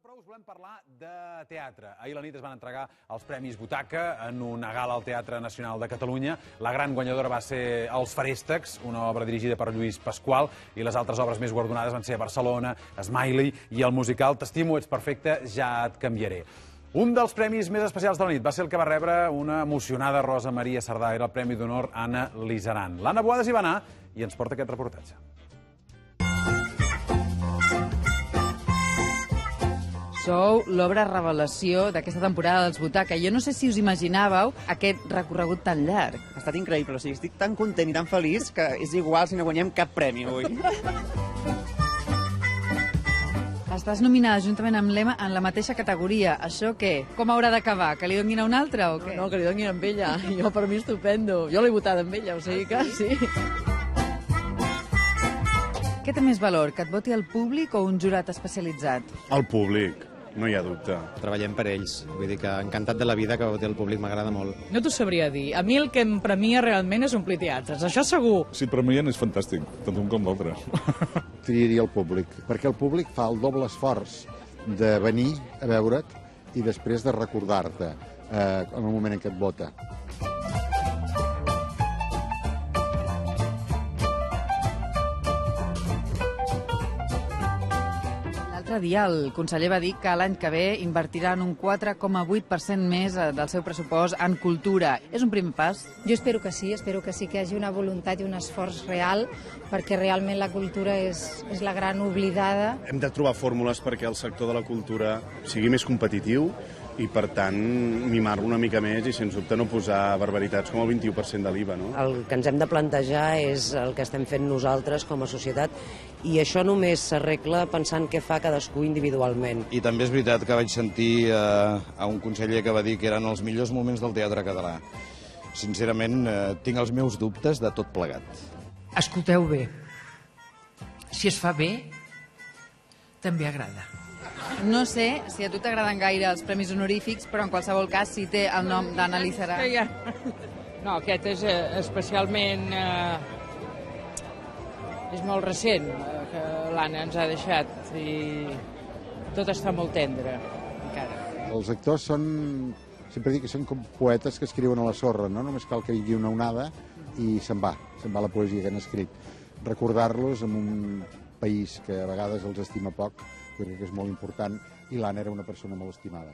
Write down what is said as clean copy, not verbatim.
Però us volem parlar de teatre. Ahir a la nit es van entregar els Premis Butaca en una gala al Teatre Nacional de Catalunya. La gran guanyadora va ser Els Feréstecs, una obra dirigida per Lluís Pasqual, i les altres obres més guardonades van ser Barcelona, Smiley i el musical T'estimo, ets perfecte, ja et canviaré. Un dels premis més especials de la nit va ser el que va rebre una emocionada Rosa Maria Sardà. Era el Premi d'Honor Anna Lizaran. L'Anna Boades hi va anar i ens porta aquest reportatge. Sou l'obra revelació d'aquesta temporada dels Butaca. Jo no sé si us imaginàveu aquest recorregut tan llarg. Ha estat increïble, o sigui, estic tan content i tan feliç que és igual si no guanyem cap premi avui. Estàs nominada juntament amb l'Emma en la mateixa categoria. Això què? Com haurà d'acabar? Que li donin a una altra o què? No, que li donin amb ella. Jo, per mi, estupendo. Jo l'he votat amb ella, o sigui que sí. Què té més valor, que et voti el públic o un jurat especialitzat? El públic, no hi ha dubte. Treballem per ells, vull dir que encantat de la vida que voti el públic, m'agrada molt. No t'ho sabria dir. A mi el que em premia realment és omplir teatres, això segur. Si et premien és fantàstic, tant un com l'altre. Triaria el públic, perquè el públic fa el doble esforç de venir a veure't i després de recordar-te en el moment en què et vota. L'altre dia el conseller va dir que l'any que ve invertiran un 4,8% més del seu pressupost en cultura. És un primer pas? Jo espero que sí que hi hagi una voluntat i un esforç real, perquè realment la cultura és la gran oblidada. Hem de trobar fórmules perquè el sector de la cultura sigui més competitiu i, per tant, mimar-lo una mica més i, sens dubte, no posar barbaritats com el 21% de l'IVA, no? El que ens hem de plantejar és el que estem fent nosaltres com a societat, i això només s'arregla pensant què fa cadascú individualment. I també és veritat que vaig sentir a un conseller que va dir que eren els millors moments del teatre català. Sincerament, tinc els meus dubtes de tot plegat. Escolteu bé, si es fa bé, també agrada. No sé si a tu t'agraden gaire els premis honorífics, però en qualsevol cas si té el nom d'Anna Lizaran. No, aquest és especialment... és molt recent que l'Anna ens ha deixat i tot està molt tendre, encara. Els actors són, sempre dic que són com poetes que escriuen a la sorra, no? Només cal que hi hagi una onada i se'n va la poesia que han escrit. Recordar-los en un país que a vegades els estima poc, jo crec que és molt important, i l'Anna era una persona molt estimada.